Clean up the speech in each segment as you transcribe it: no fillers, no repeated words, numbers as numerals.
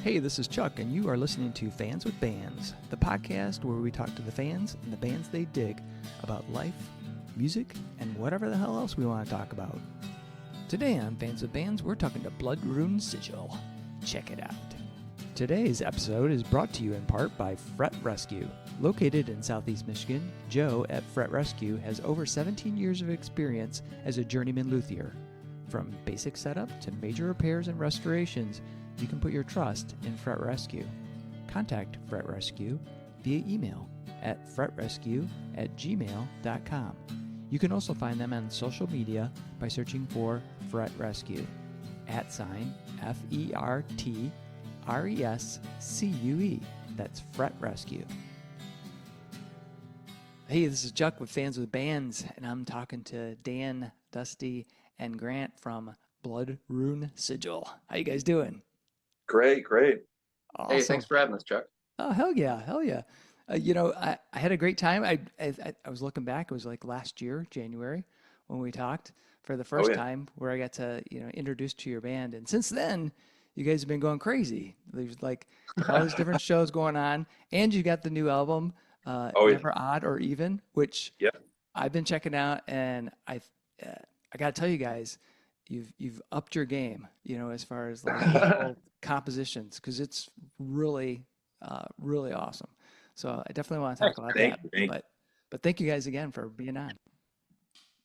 Hey, this is Chuck, and you are listening to Fans with Bands, the podcast where we talk to the fans and the bands they dig about life, music, and whatever the hell else we want to talk about. Today on Fans with Bands, we're talking to Blood Rune Sigil. Check it out. Today's episode is brought to you in part by Fret Rescue. Located in Southeast Michigan, Joe at Fret Rescue has over 17 years of experience as a journeyman luthier. From basic setup to major repairs and restorations, you can put your trust in Fret Rescue. Contact Fret Rescue via email at fretrescue@gmail.com. You can also find them on social media by searching for Fret Rescue, @FERTRESCUE. That's Fret Rescue. Hey, this is Chuck with Fans with Bands, and I'm talking to Dan, Dusty, and Grant from Blood Rune Sigil. How you guys doing? Great. Awesome. Hey, thanks for having us, Chuck. Oh, hell yeah. I had a great time. I was looking back. It was like last year, January, when we talked for the first time, where I got to introduce to your band. And since then, you guys have been going crazy. There's like all these different shows going on, and you got the new album, Never Odd or Even, which I've been checking out, and I got to tell you guys, you've upped your game, as far as like compositions, because it's really awesome. So I definitely want to talk about that. But thank you guys again for being on.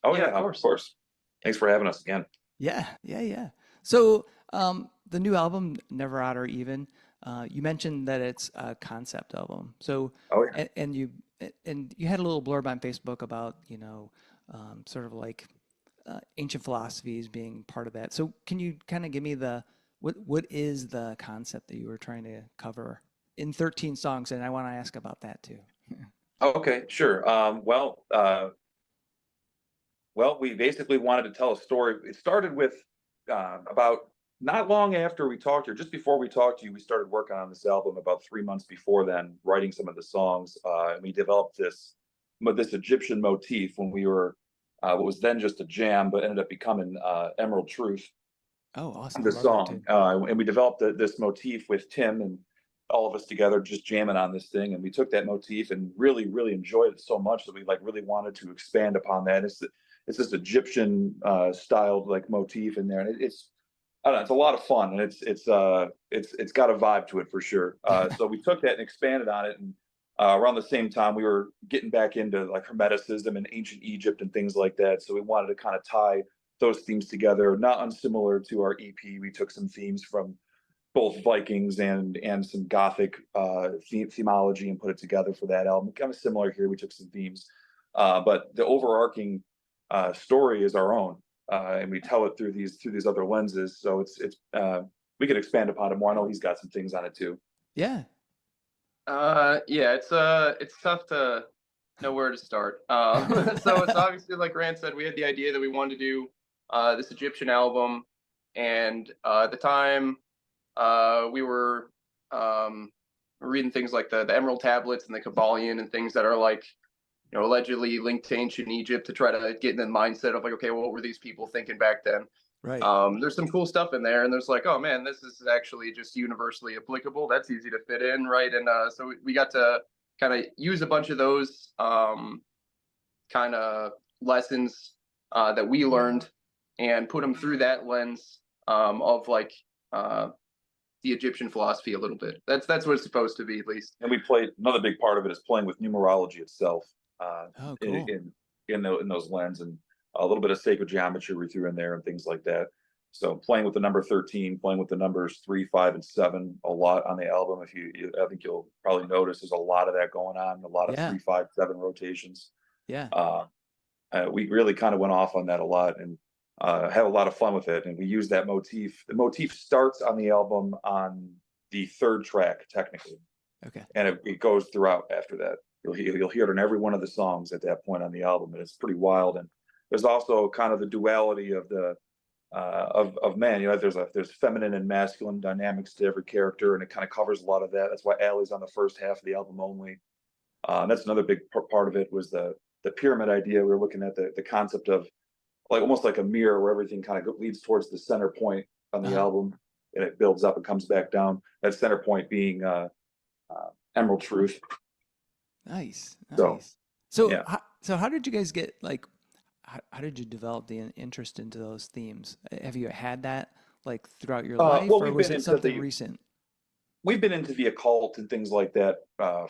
Oh yeah, of course. Thanks for having us again. Yeah. So the new album, Never Odd or Even, you mentioned that it's a concept album. So and you had a little blurb on Facebook about sort of like ancient philosophies being part of that. So can you kind of give me what is the concept that you were trying to cover in 13 songs? And I want to ask about that too. Okay, sure. Well, we basically wanted to tell a story. It started with about not long after we talked, or just before we talked to you, we started working on this album about 3 months before then, writing some of the songs. And we developed this Egyptian motif when we were what was then just a jam, but ended up becoming Emerald Truth. Oh, awesome. The song. And we developed this motif with Tim and all of us together just jamming on this thing. And we took that motif and really, really enjoyed it so much that we really wanted to expand upon that. It's this Egyptian styled like motif in there. And it's I don't know, it's a lot of fun, and it's got a vibe to it for sure. So we took that and expanded on it, and around the same time we were getting back into like Hermeticism and ancient Egypt and things like that. So we wanted to kind of tie those themes together, not unsimilar to our EP. We took some themes from both Vikings and some Gothic themology and put it together for that album. Kind of similar here. We took some themes, but the overarching story is our own, and we tell it through these other lenses. So it's we could expand upon it more. I know he's got some things on it too. Yeah. It's tough to know where to start. So it's obviously, like Grant said, we had the idea that we wanted to do this Egyptian album, and at the time we were reading things like the Emerald Tablets and the Kabbalion and things that are like allegedly linked to ancient Egypt, to try to get in the mindset of like, okay, well, what were these people thinking back then? Right. There's some cool stuff in there, and there's like, oh man, this is actually just universally applicable. That's easy to fit in, right? And so we got to kind of use a bunch of those kind of lessons that we learned and put them through that lens of like the Egyptian philosophy a little bit. That's what it's supposed to be, at least. And we played, another big part of it is playing with numerology itself. Cool. in those lenses, and a little bit of sacred geometry we threw in there and things like that. So playing with the number 13, playing with the numbers 3, 5, and 7 a lot on the album. I think you'll probably notice there's a lot of that going on, a lot of 3, 5, 7 rotations. Yeah. We really kind of went off on that a lot and had a lot of fun with it. And we used that motif. The motif starts on the album on the 3rd track, technically. Okay. And it goes throughout after that. You'll hear it in every one of the songs at that point on the album, and it's pretty wild. And there's also kind of the duality of the of men. There's feminine and masculine dynamics to every character, and it kind of covers a lot of that. That's why Allie's on the first half of the album only. That's another big part of it, was the pyramid idea. We were looking at the concept of like almost like a mirror where everything kind of leads towards the center point on the album. and it builds up and comes back down. That center point being Emerald Truth. Nice, So, nice. So, yeah. so how did you guys get like? How did you develop the interest into those themes? Have you had that like throughout your life, Well, or we've was been it into something the recent? we've been into the occult and things like that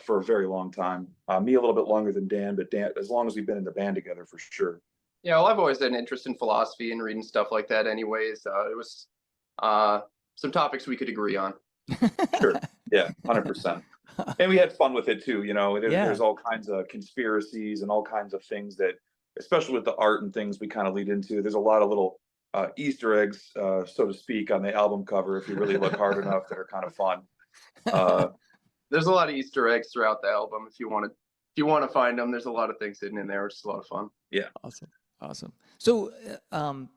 for a very long time. Me a little bit longer than Dan, but Dan, as long as we've been in the band together, for sure. Yeah, well, I've always had an interest in philosophy and reading stuff like that. Anyways, it was some topics we could agree on. Sure. Yeah, 100%. And we had fun with it too. Yeah. There's all kinds of conspiracies and all kinds of things that, especially with the art and things we kind of lead into. There's a lot of little Easter eggs, so to speak, on the album cover if you really look hard enough that are kind of fun. There's a lot of Easter eggs throughout the album. If you want to find them, there's a lot of things hidden in there. It's a lot of fun. Yeah. Awesome. So,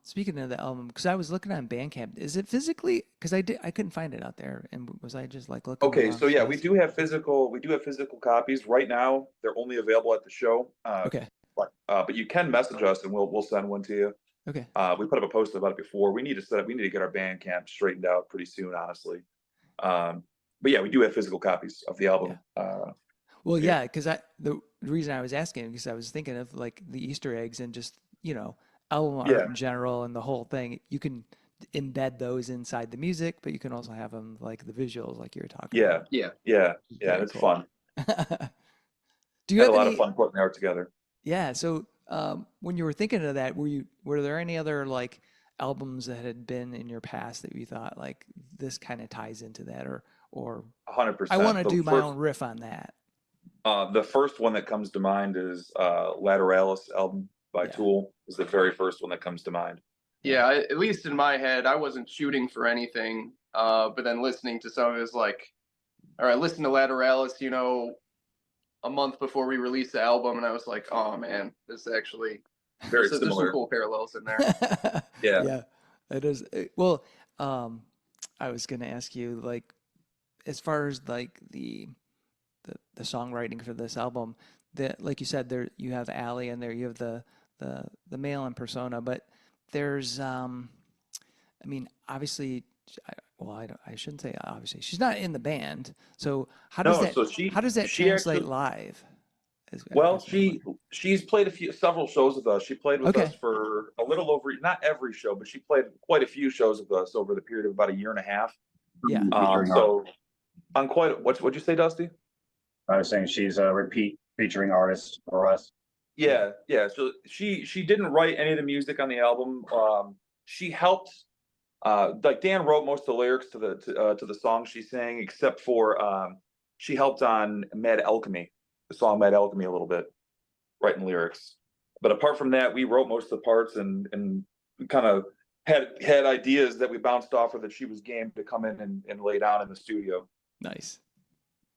speaking of the album, because I was looking on Bandcamp, is it physically? Because I couldn't find it out there, and was I just like looking? Okay, around so yeah, for we this? do have physical copies right now. They're only available at the show. Okay. But you can message us and we'll send one to you. Okay. We put up a post about it before. We need to get our Bandcamp straightened out pretty soon, honestly. But yeah, we do have physical copies of the album. Well, yeah, because the reason I was asking because I was thinking of like the Easter eggs and just album art Yeah. in general and the whole thing. You can embed those inside the music, but you can also have them like the visuals, like you were talking about. Yeah. And it's cool. fun. Do you Had have a lot any? of fun putting the art together. Yeah. So, when you were thinking of that, were there any other like albums that had been in your past that you thought like this kind of ties into that, or 100%. I want to The do my first- own riff on that? The first one that comes to mind is Lateralis album by Yeah. Tool is the very first one that comes to mind. Yeah, at least in my head, I wasn't shooting for anything. But then listening to some of it was like, all right, listen to Lateralis, a month before we released the album, and I was like, oh man, this actually Very there's some similar. cool parallels in there. Yeah. Yeah, it is. Well, I was gonna ask you like, as far as like the songwriting for this album, that like you said, there you have Allie in there, you have the male in persona, but there's I mean, obviously, I shouldn't say obviously. She's not in the band, so how does No, that so she translate actually, live? well, she's played several shows with us. She played with Okay. us for a little over, not every show, but she played quite a few shows with us over the period of about a year and a half. Yeah. So on what'd you say, Dusty? I was saying she's a repeat featuring artist for us. Yeah. So she didn't write any of the music on the album. She helped. Like Dan wrote most of the lyrics to the song she sang, except for she helped on Mad Alchemy, the song Mad Alchemy, a little bit, writing lyrics. But apart from that, we wrote most of the parts and we kind of had ideas that we bounced off her that she was game to come in and lay down in the studio. Nice.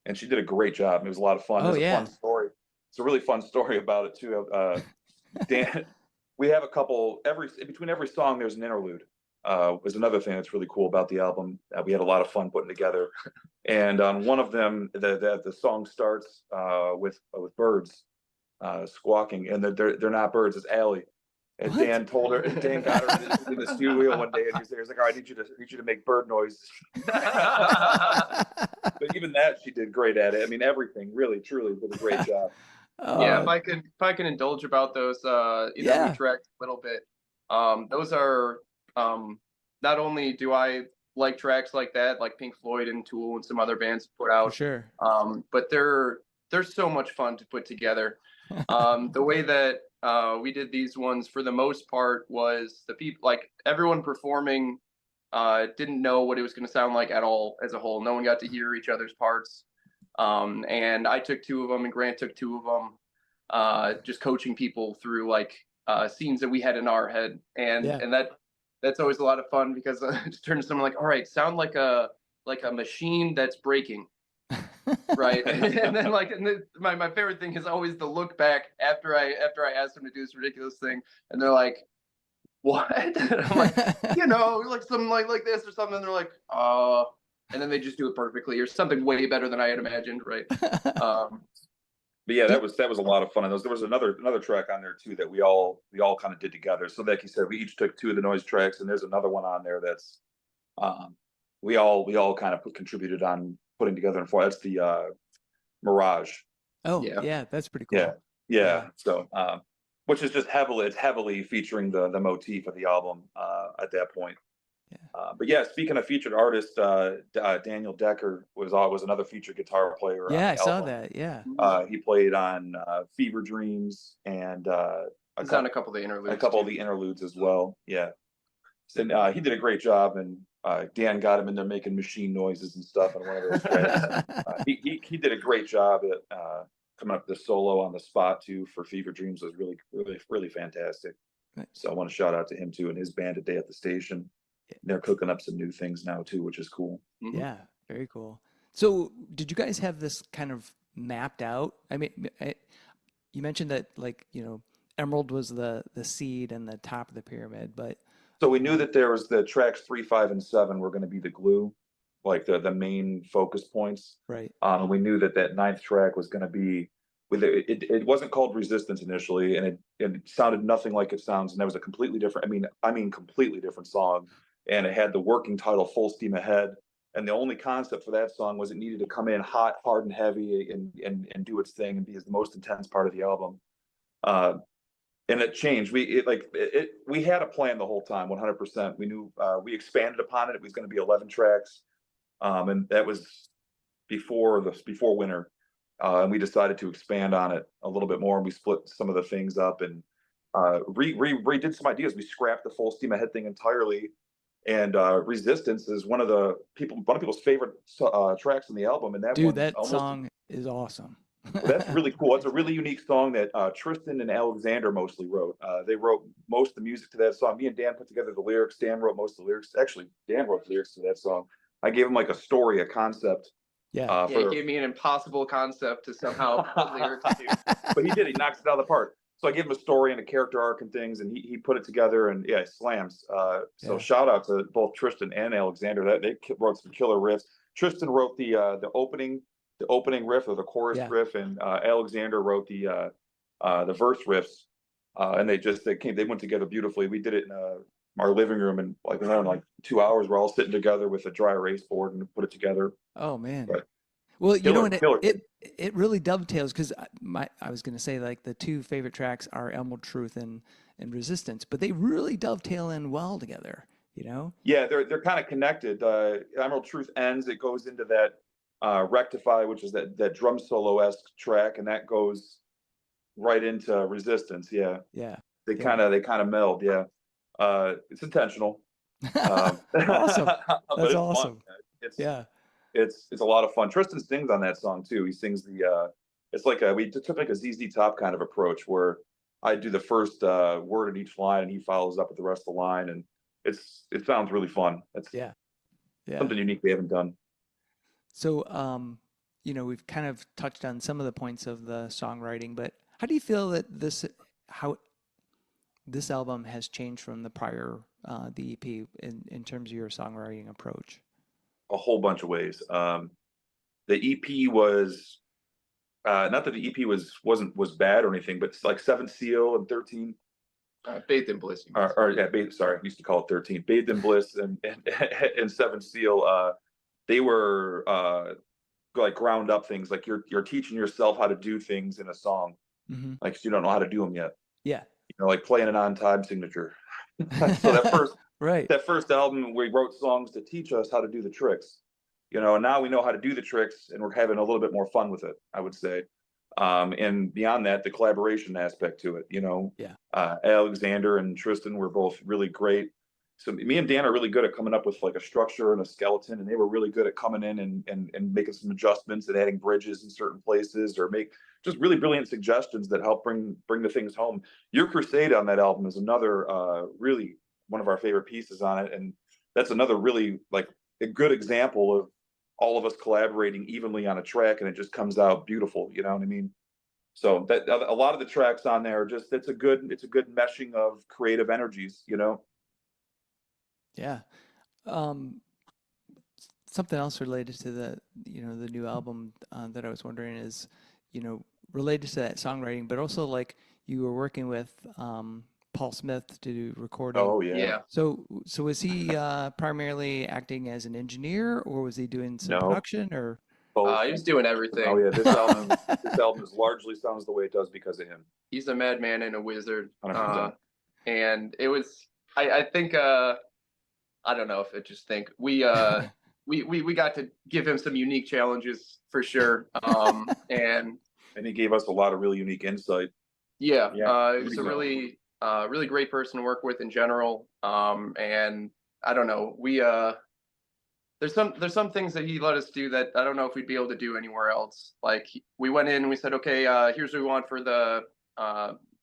And she did a great job. It was a lot of fun. Oh, There's yeah. a fun story. It's a really fun story about it too. Dan, we have a couple between every song. There's an interlude. Was another thing that's really cool about the album. We had a lot of fun putting together. And on one of them, the song starts with birds squawking, and they're not birds. It's Allie. And What? Dan got her in the studio one day, and he was like, "All right, I need you to make bird noise." But even that, she did great at it. I mean, everything really, truly did a great job. Yeah, if I can indulge about those Yeah. tracks a little bit, those are not only do I like tracks like that, like Pink Floyd and Tool and some other bands put For out, sure. but they're so much fun to put together. The way that we did these ones for the most part was the people, like everyone performing didn't know what it was going to sound like at all as a whole. No one got to hear each other's parts. And I took two of them and Grant took two of them, just coaching people through like scenes that we had in our head. And that's always a lot of fun because just turn to someone like, all right, sound like a machine that's breaking. Right. And then my favorite thing is always the look back after I asked them to do this ridiculous thing. And they're like, what? And I'm like, like something like this or something. And they're like, and then they just do it perfectly or something way better than I had imagined. Right. But yeah, that was a lot of fun. And there was another track on there too that we all kind of did together. So like you said, we each took two of the noise tracks, and there's another one on there that's we all kind of contributed on putting together and for that's the Mirage. Oh, Yeah. yeah, that's pretty Yeah, cool. yeah. Yeah. So, which is just heavily featuring the motif of the album at that point. Yeah. But yeah, speaking of featured artists, Daniel Decker was another featured guitar player on Yeah, I the saw album. that. Yeah. He played on Fever Dreams and He's on a couple of the interludes. a couple too. of the interludes as well. Yeah, and he did a great job. And Dan got him in there making machine noises and stuff on one of those tracks. He did a great job at coming up with the solo on the spot too for Fever Dreams was really fantastic. Right. So I want to shout out to him too and his band today at the station. They're cooking up some new things now too, which is cool. Mhm. Yeah, very cool. So, did you guys have this kind of mapped out? I mean, you mentioned that, like, Emerald was the seed and the top of the pyramid, but So we knew that there was the tracks 3, 5, and 7 were going to be the glue, like the main focus points. right. We knew that that 9th track was going to be with it wasn't called Resistance initially, and it sounded nothing like it sounds, and that was a completely different. I mean, completely different song, and it had the working title "Full Steam Ahead." And the only concept for that song was it needed to come in hot, hard, and heavy, and do its thing and be the most intense part of the album. And it changed. We had a plan the whole time, 100%. We knew we expanded upon it. It was going to be 11 tracks, and that was before winter. And we decided to expand on it a little bit more, and we split some of the things up and redid some ideas. We scrapped the Full Steam Ahead thing entirely, and Resistance is one of people's favorite tracks in the album. And Dude, that song is awesome. That's really cool. It's a really unique song that Tristan and Alexander mostly wrote. They wrote most of the music to that song. Me and Dan put together the lyrics. Dan wrote most of the lyrics. Actually, Dan wrote the lyrics to that song. I gave him like a story, a concept. Yeah. He gave me an impossible concept to somehow put lyrics to. But he did. He knocks it out of the park. So I gave him a story and a character arc and things, and he put it together, and yeah, it slams. So shout out to both Tristan and Alexander. They wrote some killer riffs. Tristan wrote the opening riff or the chorus riff, and Alexander wrote the verse riffs. And they went together beautifully. We did it in our living room, and like 2 hours. We're all sitting together with a dry erase board and put it together. Oh man. But well, it really dovetails because I was going to say, like, the two favorite tracks are Emerald Truth and Resistance, but they really dovetail in well together. Yeah, they're kind of connected. Emerald Truth ends. It goes into that Rectify, which is that drum solo-esque track, and that goes right into Resistance. Yeah. They kind of meld. Yeah. It's intentional. Awesome. That's awesome. It's a lot of fun. Tristan sings on that song too. He sings it's like we took like a ZZ Top kind of approach where I do the first word in each line and he follows up with the rest of the line, and it sounds really fun. It's something unique we haven't done. So, we've kind of touched on some of the points of the songwriting, but how do you feel that how this album has changed from the prior, the EP in terms of your songwriting approach? A whole bunch of ways. The EP was not that the EP was bad or anything, but it's like 7 Seal and 13. Bathed in Bliss. Sorry, I used to call it 13. Bathed in Bliss and 7 Seal. They were like ground up things. Like you're teaching yourself how to do things in a song, like you don't know how to do them yet. Yeah. Like playing an on-time signature. So that first album, we wrote songs to teach us how to do the tricks. And now we know how to do the tricks, and we're having a little bit more fun with it, I would say. And beyond that, the collaboration aspect to it. Alexander and Tristan were both really great. So me and Dan are really good at coming up with like a structure and a skeleton, and they were really good at coming in and making some adjustments and adding bridges in certain places, or make just really brilliant suggestions that help bring the things home. Your Crusade on that album is another really one of our favorite pieces on it, and that's another really like a good example of all of us collaborating evenly on a track, and it just comes out beautiful. You know what I mean? So that a lot of the tracks on there are just it's a good meshing of creative energies. Yeah. Something else related to the new album that I was wondering is, related to that songwriting, but also like you were working with Paul Smith to do recording. Oh yeah. Yeah. So was he primarily acting as an engineer, or was he doing some No. production, or? Both. He was doing everything. Oh yeah, this album is largely sounds the way it does because of him. He's a madman and a wizard. 100%. And it was, I think, I don't know if I just think we got to give him some unique challenges for sure. And he gave us a lot of really unique insight. yeah, Yeah. he was a really great person to work with in general. And I don't know, there's some things that he let us do that I don't know if we'd be able to do anywhere else. Like we went in and we said, okay, here's what we want for the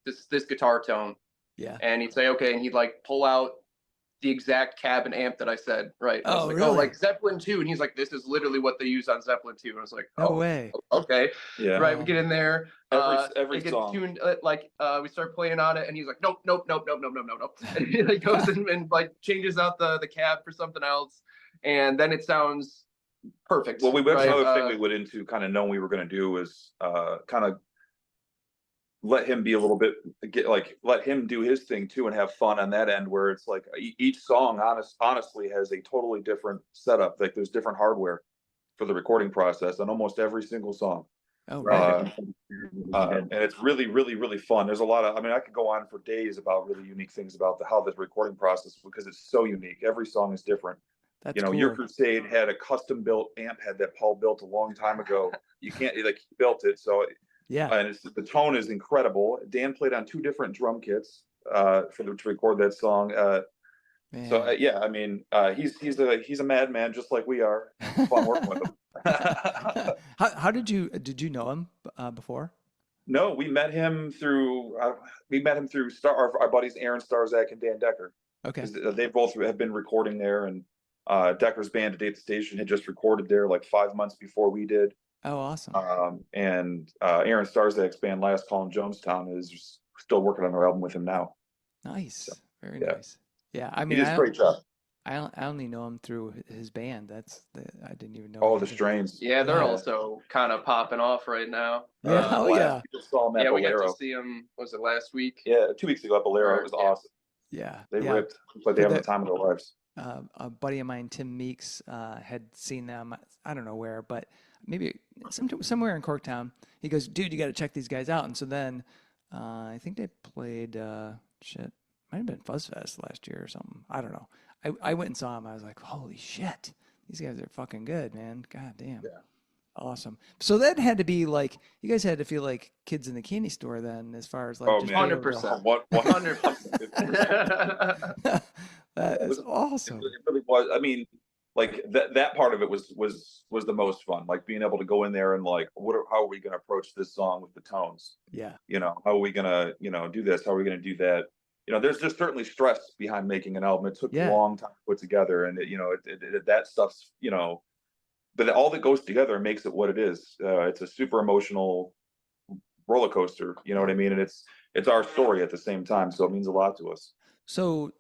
this guitar tone. Yeah. And he'd say, okay, and he'd like pull out the exact cab and amp that I said, right? I was Oh, like, really? oh, like Zeppelin 2. And he's like, this is literally what they use on Zeppelin 2. And I was like, No oh, way. okay. Yeah. Right, we get in there. Every it gets song. tuned, we start playing on it, and he's like, nope. And he like goes and like changes out the cab for something else, and then it sounds perfect. Well, right? another thing we went into kind of knowing we were going to do was kind of let him be a little bit let him do his thing too and have fun on that end, where it's like each song honestly has a totally different setup. Like there's different hardware for the recording process on almost every single song. Oh, Right. And it's really, really, really fun. There's a lot of, I mean, I could go on for days about really unique things about how the recording process, because it's so unique. Every song is different. That's You know, cool. Your Crusade had a custom built amp head that Paul built a long time ago. You can't, like, he built it. So, Yeah. and the tone is incredible. Dan played on 2 different drum kits to record that song. Man. So yeah, I mean, he's a madman just like we are. It's fun working with him. How did you know him before? No, we met him through our buddies Aaron Starzak and Dan Decker. Okay. 'Cause they both have been recording there, and Decker's band, A Day at the Station, had just recorded there like 5 months before we did. Oh, awesome. And Aaron Starzak's band, Last Call in Jonestown, is still working on their album with him now. Nice. Very yeah. nice. Yeah, I He mean, does a great job. I only know him through his band. I didn't even know. Oh, he the did- Strains. Yeah, they're Yeah. also kind of popping off right now. Yeah. Oh, yeah. We just saw him at Yeah, we got Bolero. to see them. Was it last week? Yeah, 2 weeks ago at Bolero. It was Yeah. awesome. Yeah. They yeah. ripped. It's like they having the- the time of their lives. A buddy of mine, Tim Meeks, had seen them. I don't know where, but maybe somewhere in Corktown. He goes, "Dude, you got to check these guys out." And so then I think they played might have been Fuzz Fest last year or something. I don't know. I went and saw them. I was like, "Holy shit, these guys are fucking good, man! God damn, Yeah. awesome." So that had to be like you guys had to feel like kids in the candy store then, as far as like Oh, just man. being able to- 100%. 100%. That is awesome. It really was. I mean, like that part of it was the most fun. Like being able to go in there and like, how are we going to approach this song with the tones? Yeah. You know, how are we going to, do this? How are we going to do that? You know, there's just certainly stress behind making an album. It took Yeah. a long time to put together, and that stuff's, but all that goes together makes it what it is. It's a super emotional roller coaster. You know what I mean? And it's our story at the same time, so it means a lot to us. So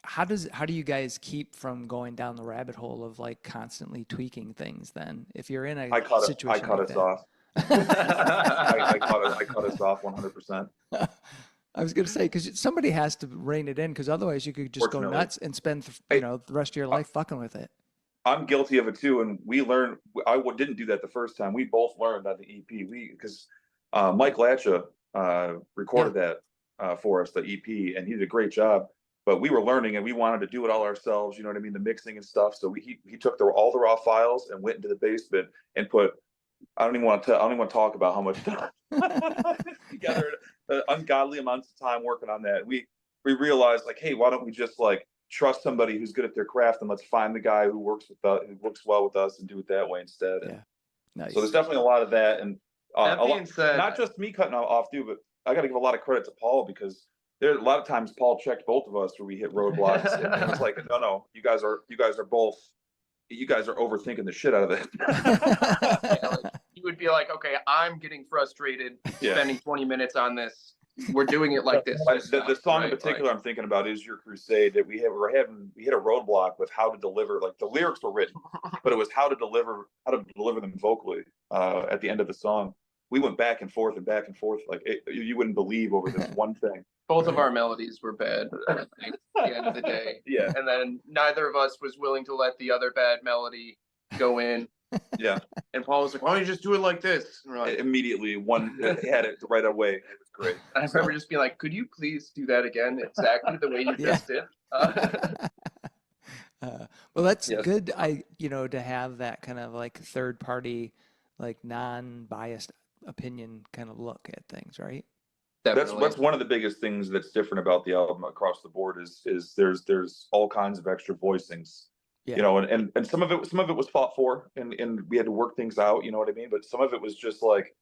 how do you guys keep from going down the rabbit hole of like constantly tweaking things then if you're in a I cut situation like us that? off. I cut us off 100%. I was going to say, because somebody has to rein it in, because otherwise you could just go Fortunately. nuts and spend the rest of your life fucking with it. I'm guilty of it too, and we learned. Didn't do that the first time. We both learned on the EP. Because Mike Latcha recorded that for us, the EP, and he did a great job. But we were learning, and we wanted to do it all ourselves. You know what I mean? The mixing and stuff. So he took all the raw files and went into the basement and put. I don't even want to talk about how much time together, ungodly amounts of time working on that. We realized like, hey, why don't we just like trust somebody who's good at their craft, and let's find the guy who works well with us and do it that way instead. Yeah, nice. So there's definitely a lot of that, and That being said, not just me cutting off too, but I got to give a lot of credit to Paul, because there a lot of times Paul checked both of us where we hit roadblocks, and it was like, no, you guys are overthinking the shit out of it. you would be like, okay, I'm getting frustrated Yeah. spending 20 minutes on this. We're doing it like this. The song in right? particular I'm thinking about is Your Crusade, that we hit a roadblock with how to deliver. Like the lyrics were written, but it was how to deliver them vocally at the end of the song. we went back and forth and back and forth. Like you wouldn't believe over this one thing. Both of our melodies were bad at the end of the day. Yeah. And then neither of us was willing to let the other bad melody go in. Yeah. And Paul was like, why don't you just do it like this? And we're like, Immediately one had it right away. It was great. I remember just being like, could you please do that again exactly the way you just did? Well, that's good. To have that kind of like third party, like non-biased opinion kind of look at things, right? Definitely. That's one of the biggest things that's different about the album across the board is there's all kinds of extra voicings. Yeah. And some of it was fought for and we had to work things out, you know what I mean? But some of it was just like,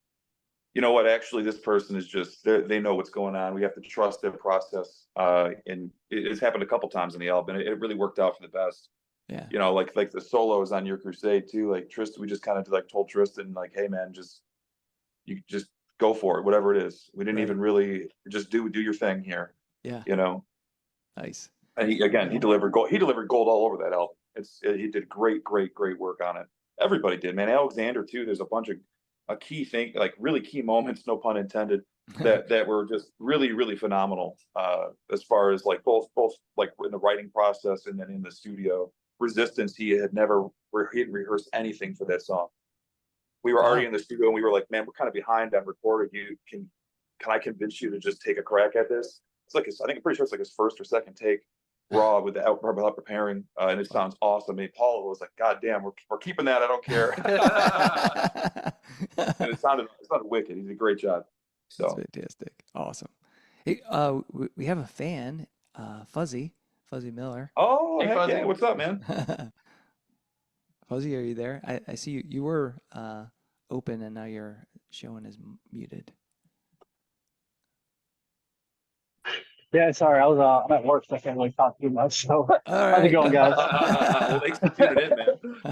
you know what, actually this person is just they know what's going on. We have to trust their process. And it's happened a couple times in the album, and it really worked out for the best. Yeah. Like the solos on Your Crusade too. Like Tristan, we just kind of like told Tristan, like, hey man, you just go for it, whatever it is. We didn't even really just do your thing here. Yeah. Nice. And he delivered gold. He delivered gold all over that album. He did great work on it. Everybody did, man. Alexander too. There's a bunch of key thing, like really key moments, no pun intended, that were just really phenomenal. As far as like both like in the writing process and then in the studio. Resistance, he hadn't rehearsed anything for that song. We were already in the studio and we were like, man, we're kind of behind on recording. Can I convince you to just take a crack at this? It's like I'm pretty sure it's like his first or second take raw without preparing, and it sounds awesome. And Paul was like, God damn, we're keeping that. I don't care. And it sounded wicked. He did a great job. So that's fantastic. Awesome. Hey, we have a fan, Fuzzy Miller. Oh, hey, heck Fuzzy. yeah. What's up, man? Fuzzy, are you there? I see you were open and now you're showing as muted. Yeah, sorry, I'm at work, so I can't really talk too much. So, All how's it going, guys? Well, thanks for tuning in, man.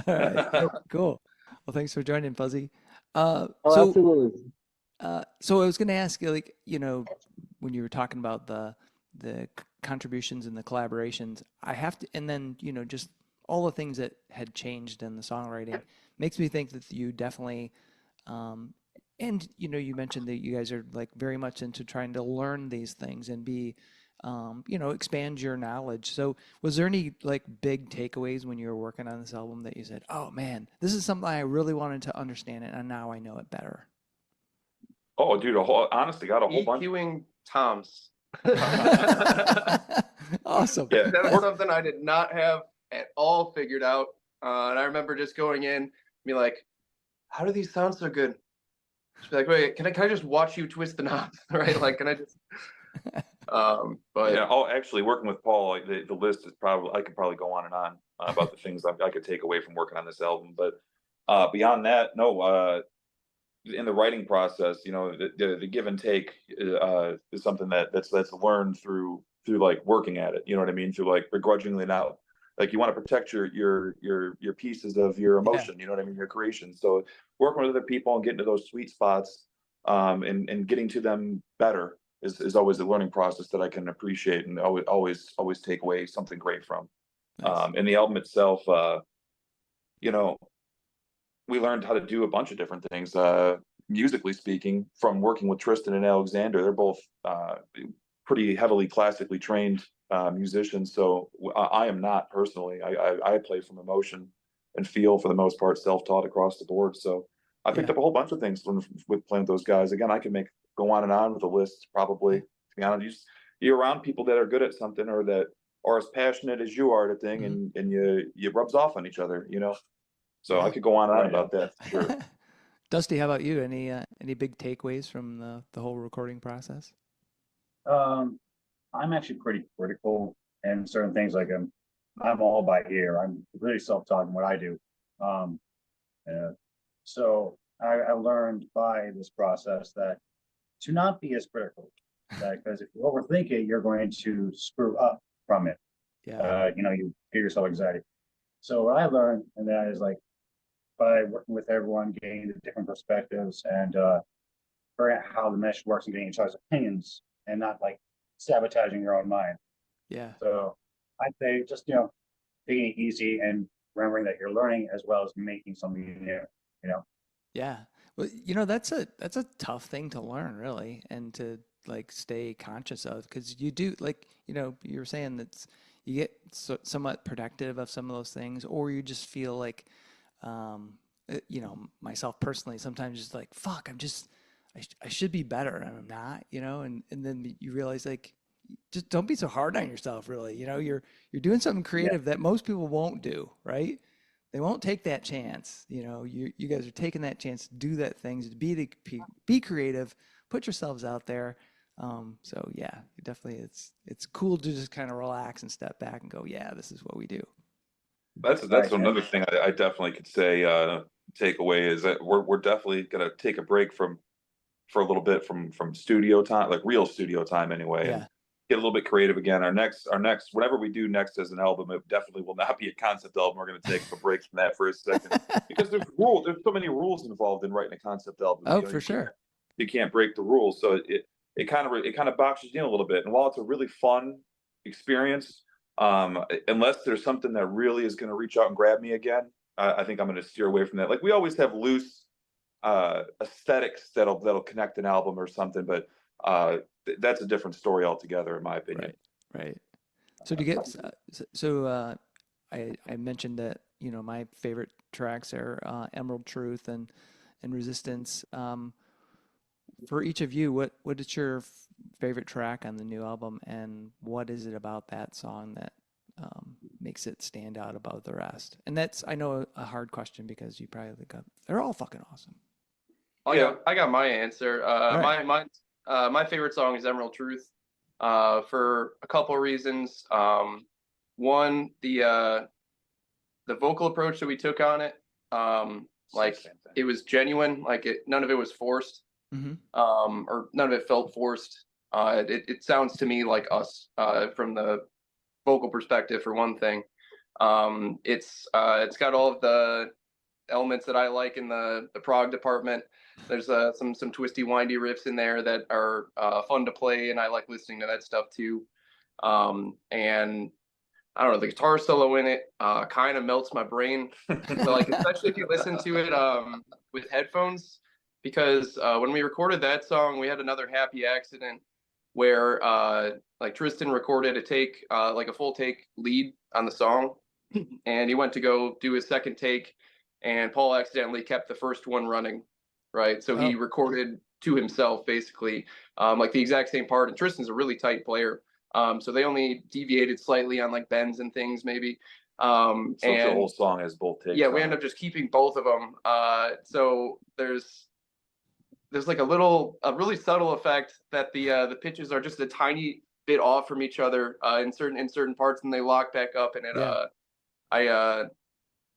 All right, cool. Well, thanks for joining, Fuzzy. Absolutely. So I was going to ask you, like, when you were talking about the contributions and the collaborations, I have to, and then just all the things that had changed in the songwriting makes me think that you definitely, and you mentioned that you guys are like very much into trying to learn these things and be, expand your knowledge. So was there any like big takeaways when you were working on this album that you said, oh man, this is something I really wanted to understand it and now I know it better? Oh, dude, honestly, got a whole bunch. EQing toms. Awesome. Yeah. That was something I did not have at all figured out. And I remember just going in, be like, how do these sound so good? Just be like, wait, can I just watch you twist the knobs? Right? Like, can I just but yeah, actually working with Paul, like the list is I could probably go on and on about the things I could take away from working on this album. But beyond that, no, in the writing process, the give and take is something that's learned through like working at it. You know what I mean? Through like begrudgingly now, like you want to protect your pieces of your emotion. You know what I mean? Your creation. So working with other people and getting to those sweet spots, and getting to them better is always a learning process that I can appreciate and always take away something great from. Nice. And the album itself, we learned how to do a bunch of different things, musically speaking, from working with Tristan and Alexander. They're both pretty heavily classically trained musicians. So I am not personally. I play from emotion and feel for the most part, self-taught across the board. So I picked up a whole bunch of things with playing with those guys. Again, I can go on and on with a list probably. To be honest, you're around people that are good at something or that are as passionate as you are at a thing, and you rubs off on each other, So I could go on and on about that for sure. Dusty, how about you? Any big takeaways from the whole recording process? I'm actually pretty critical in certain things. Like I'm all by ear. I'm really self-taught in what I do. So I learned by this process that to not be as critical, because if you overthink it, you're going to screw up from it. Yeah. You give yourself anxiety. So what I learned, and that is like by working with everyone, getting the different perspectives and figuring out how the mesh works and getting each other's opinions and not like sabotaging your own mind. Yeah. So I'd say just, taking it easy and remembering that you're learning as well as making something new, Yeah. Well, that's a tough thing to learn, really, and to like stay conscious of, because you do like, you were saying that you get somewhat protective of some of those things, or you just feel like, myself personally, sometimes just like, fuck, I should be better and I'm not, and then you realize like, just don't be so hard on yourself, really. You're doing something creative that most people won't do, right? They won't take that chance. You guys are taking that chance to do that things, to be creative, put yourselves out there. So yeah, definitely, it's cool to just kind of relax and step back and go, yeah, this is what we do. That's Right. another thing I definitely could say take away is that we're definitely gonna take a break for a little bit from studio time, like real studio time anyway, and Yeah. get a little bit creative again. Our next whatever we do next as an album, it definitely will not be a concept album. We're going to take a break from that for a second because there's so many rules involved in writing a concept album. Oh, for sure. You can't break the rules, so it kind of boxes you in a little bit. And while it's a really fun experience, unless there's something that really is going to reach out and grab me again, I think I'm going to steer away from that. Like we always have loose aesthetics that'll connect an album or something, but that's a different story altogether, in my opinion. Right. So do you get I mentioned that my favorite tracks are Emerald Truth and Resistance. For each of you, what is your favorite track on the new album, and what is it about that song that makes it stand out above the rest? And that's, I know, a hard question because you probably got, they're all fucking awesome. I got my answer. Right. My favorite song is Emerald Truth, for a couple of reasons. One, the vocal approach that we took on it, like it was genuine, like none of it was forced, or none of it felt forced. It sounds to me like us, from the vocal perspective, for one thing. It's got all of the elements that I like in the prog department. There's some twisty, windy riffs in there that are fun to play, and I like listening to that stuff too. And I don't know, the guitar solo in it kind of melts my brain. So, like, especially if you listen to it with headphones, because when we recorded that song, we had another happy accident where like Tristan recorded a take, like a full take lead on the song, and he went to go do his second take, and Paul accidentally kept the first one running, right? So he recorded to himself, basically, like the exact same part. And Tristan's a really tight player, so they only deviated slightly on like bends and things, maybe. So the whole song has both takes. Yeah, we end up just keeping both of them. So there's like a really subtle effect that the pitches are just a tiny bit off from each other in certain parts, and they lock back up, and it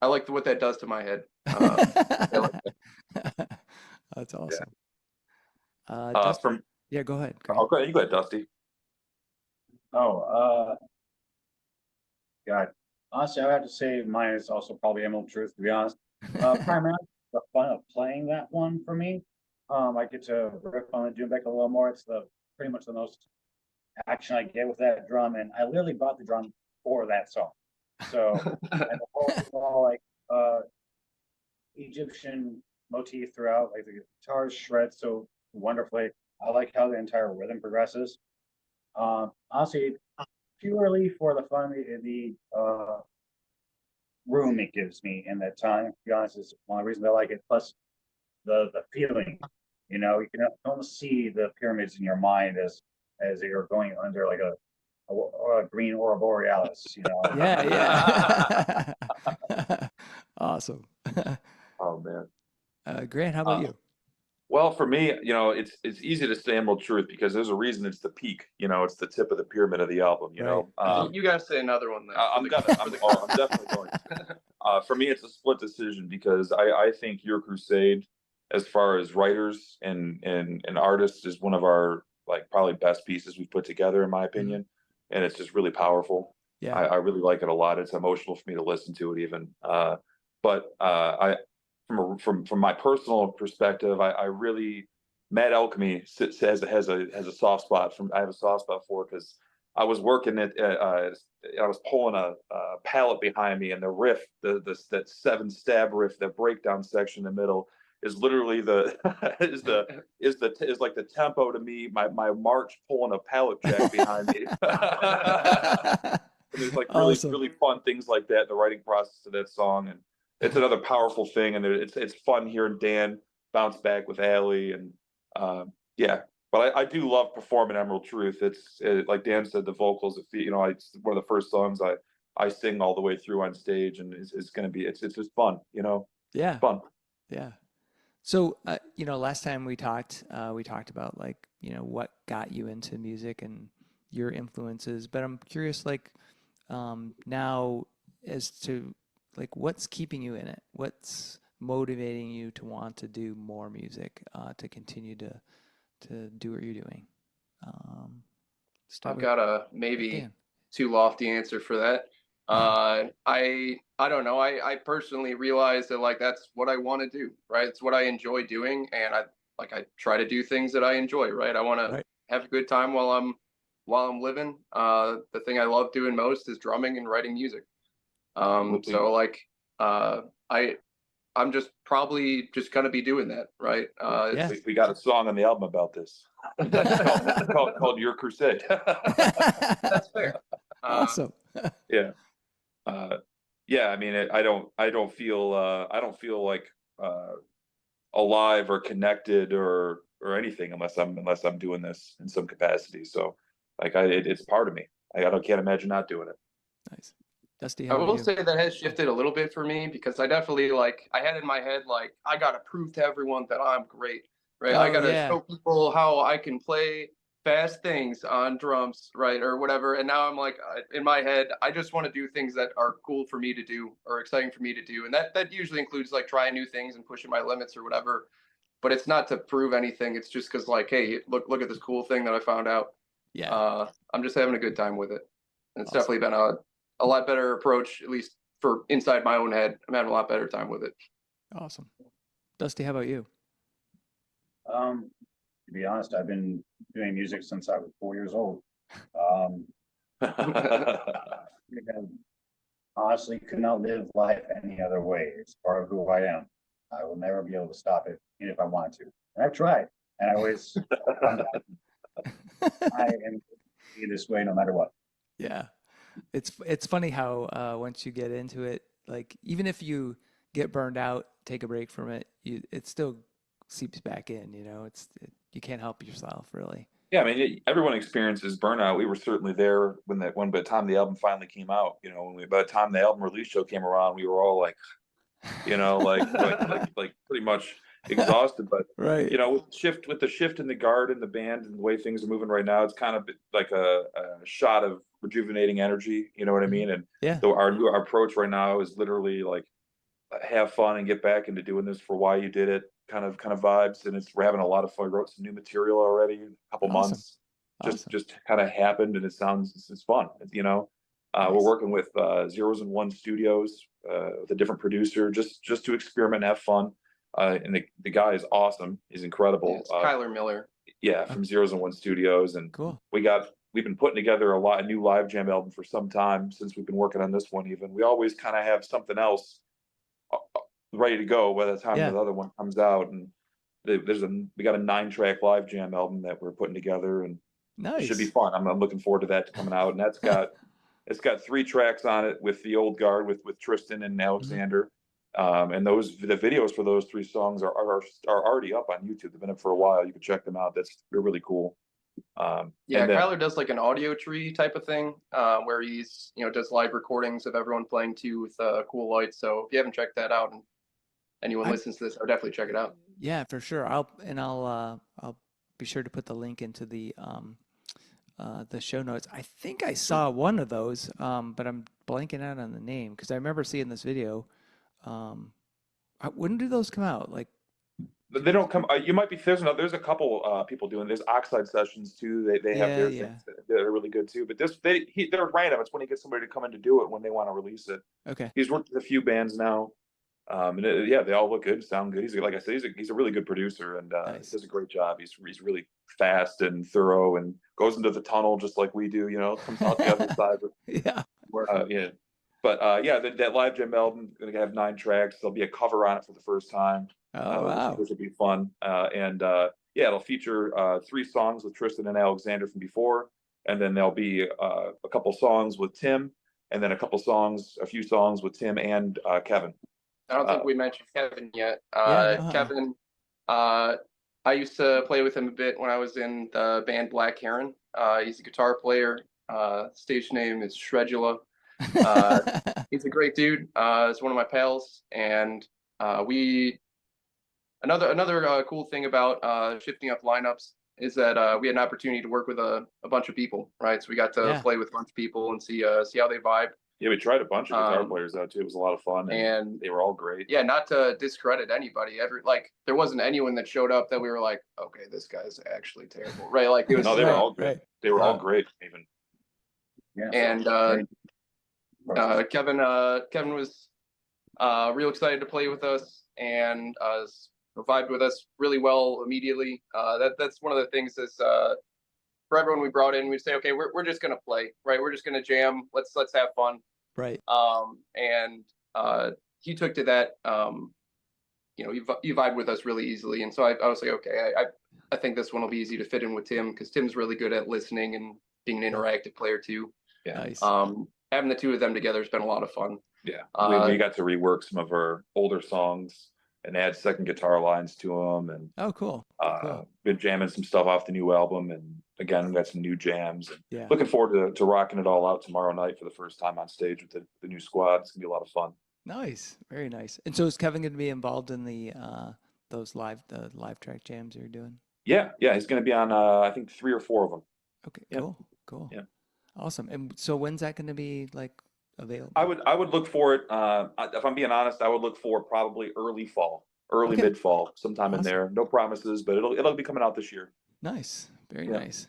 I like what that does to my head. That's awesome. Yeah. Go ahead. Oh, go ahead. You go ahead, Dusty. God, honestly, I would have to say mine is also probably Emerald Truth, to be honest. Primarily the fun of playing that one for me. I get to riff on the doom deck a little more. It's pretty much the most action I get with that drum, and I literally bought the drum for that song. So and the whole like Egyptian motif throughout, like the guitars shred so wonderfully. I like how the entire rhythm progresses. Honestly, purely for the fun, the room it gives me in that time, to be honest, is one of the reasons I like it. Plus the feeling, you can almost see the pyramids in your mind as you're going under like a green aurora borealis, Yeah. Awesome. Oh man. Grant, how about you? Well, for me, it's easy to say Emerald Truth because there's a reason it's the peak. It's the tip of the pyramid of the album. You guys say another one then. I'm definitely going to. For me, it's a split decision because I think Your Crusade, as far as writers and artists, is one of our like probably best pieces we've put together, in my opinion, and it's just really powerful. Yeah, I really like it a lot. It's emotional for me to listen to it even. But I. From my personal perspective, I really Mad Alchemy has a soft spot. I have a soft spot for it because I was working at I was pulling a pallet behind me, and the riff, that 7 stab riff, the breakdown section in the middle, is literally the is like the tempo to me. My march pulling a pallet jack behind me. And there's like really Awesome. really fun things like that in the writing process of that song, and it's another powerful thing. And it's fun hearing Dan bounce back with Allie, and yeah. But I do love performing Emerald Truth. Like Dan said, the vocals. It's one of the first songs I sing all the way through on stage, and it's gonna be it's just fun. Yeah. Fun. Yeah. So, last time we talked about like, what got you into music and your influences, but I'm curious, like, now as to like, what's keeping you in it? What's motivating you to want to do more music, to continue to do what you're doing? I've got a maybe Dan. too lofty answer for that. I don't know. I personally realize that like that's what I want to do, right? It's what I enjoy doing, and I try to do things that I enjoy, right? I want to have a good time while I'm living. The thing I love doing most is drumming and writing music. So like I'm just probably just gonna be doing that, right? We got a song on the album about this. called Your Crusade. That's fair. Awesome. Yeah. Yeah, I mean, I don't feel like alive or connected or anything unless I'm doing this in some capacity. So like it's part of me. I can't imagine not doing it. Nice. Dusty, I will say that has shifted a little bit for me, because I definitely I had in my head like I gotta prove to everyone that I'm great, right? I gotta show people how I can play fast things on drums, right, or whatever. And now I'm like, in my head, I just want to do things that are cool for me to do or exciting for me to do, and that usually includes like trying new things and pushing my limits or whatever. But it's not to prove anything. It's just because like, hey, look at this cool thing that I found out. Yeah. I'm just having a good time with it. And it's definitely been a lot better approach, at least for inside my own head. I'm having a lot better time with it. Awesome. Dusty, how about you? To be honest, I've been doing music since I was 4 years old. Honestly, could not live life any other way. It's part of who I am. I will never be able to stop it, even if I want to. And I've tried, and I always I am this way no matter what. Yeah. It's funny how once you get into it, like even if you get burned out, take a break from it, it still seeps back in. You can't help yourself really. Yeah, I mean, everyone experiences burnout. We were certainly there by the time the album finally came out. By the time the album release show came around, we were all like, like pretty much exhausted. But right. with the shift in the guard and the band and the way things are moving right now, it's kind of like a shot of rejuvenating energy. You know what I mean? And so our approach right now is literally like have fun and get back into doing this for why you did it kind of vibes. And we're having a lot of fun. We wrote some new material already, a couple months. Just kind of happened, and it's fun. We're working with Zeros and One Studios, with a different producer, just to experiment and have fun. And the guy is awesome. He's incredible. Yeah, it's Kyler Miller. Yeah, from Zeros and One Studios, and cool. We've been putting together a new live jam album for some time since we've been working on this one. Even we always kind of have something else ready to go by the time the other one comes out, and we got a 9-track live jam album that we're putting together, and nice. It should be fun. I'm looking forward to that coming out, and it's got 3 tracks on it with the old guard with Tristan and Alexander. And the videos for those 3 songs are already up on YouTube. They've been up for a while. You can check them out. They're really cool. Kyler does like an audio tree type of thing, where he's does live recordings of everyone playing too with cool lights. So if you haven't checked that out and anyone listens to this, I would definitely check it out. Yeah, for sure. I'll be sure to put the link into the show notes. I think I saw one of those, but I'm blanking out on the name because I remember seeing this video. When do those come out? Like, they don't come. You might be there's a couple people doing. There's Oxide Sessions too. They have their things that are really good too. But they're random. It's when he gets somebody to come in to do it when they want to release it. Okay. He's worked with a few bands now. And they all look good, sound good. Like I said, he's a really good producer, and he does a great job. He's really fast and thorough, and goes into the tunnel just like we do. Comes out the other side. But that live jam album gonna have 9 tracks. There'll be a cover on it for the first time. Oh, wow. which will be fun. Yeah, it'll feature 3 songs with Tristan and Alexander from before, and then there'll be a couple songs with Tim, and then a few songs with Tim and Kevin. I don't think we mentioned Kevin yet. No. Kevin, I used to play with him a bit when I was in the band Black Heron. He's a guitar player. Stage name is Shredula. He's a great dude. He's one of my pals, and another cool thing about shifting up lineups is that we had an opportunity to work with a bunch of people, right? So we got to play with a bunch of people and see how they vibe. Yeah, we tried a bunch of guitar players out too. It was a lot of fun, and they were all great. Yeah, not to discredit anybody. There wasn't anyone that showed up that we were like, okay, this guy's actually terrible, right? Like, it was, no, they were all great. Right. They were all great, even. Yeah. And Kevin was real excited to play with us and vibed with us really well immediately. That's one of the things is for everyone we brought in, we'd say, okay, we're just gonna play, right? We're just gonna jam. Let's have fun. Right. And he took to that. He vibed with us really easily, and so I was like, okay, I think this one will be easy to fit in with Tim because Tim's really good at listening and being an interactive player too. Yeah. Nice. Having the two of them together has been a lot of fun. Yeah, we got to rework some of our older songs and add second guitar lines to them, and cool. Been jamming some stuff off the new album, and again, we got some new jams. And looking forward to rocking it all out tomorrow night for the first time on stage with the new squad. It's gonna be a lot of fun. Nice, very nice. And so is Kevin going to be involved in the live track jams you're doing? Yeah, he's going to be on I think 3 or 4 of them. Okay, yeah. Cool. Yeah, awesome. And so when's that going to be like available? I would look for it. If I'm being honest, I would look for probably early fall, mid fall, sometime in there. No promises, but it'll be coming out this year. Nice, very nice.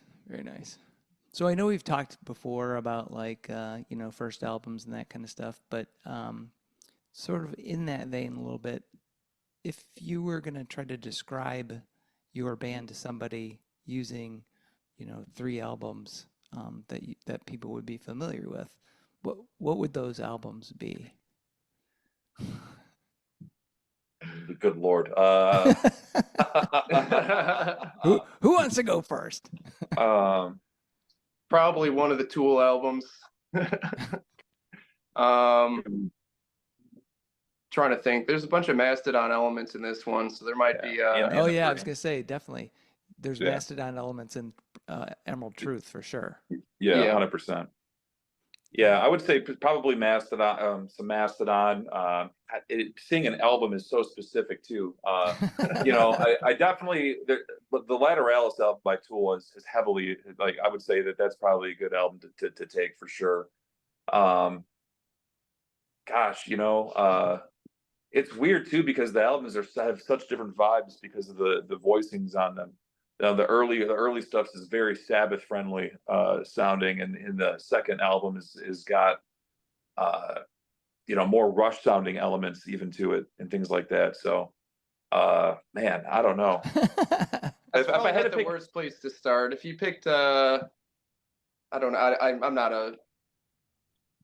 So I know we've talked before about like first albums and that kind of stuff, but sort of in that vein a little bit, if you were going to try to describe your band to somebody using 3 albums that people would be familiar with, what would those albums be? Good Lord. Who wants to go first? Probably one of the Tool albums. Trying to think. There's a bunch of Mastodon elements in this one, so there might be. I was gonna say definitely. There's Mastodon elements in Emerald Truth for sure. Yeah, 100%. Yeah, I would say probably Mastodon. Some Mastodon. Seeing an album is so specific too. I definitely the Lateralis album by Tool is heavily, like, I would say that's probably a good album to take for sure. It's weird too because the albums have such different vibes because of the voicings on them. The early stuff is very Sabbath friendly sounding, and in the second album is got more Rush sounding elements even to it and things like that. So man, I don't know. if I had to pick the worst place to start, if you picked I don't know, I'm not a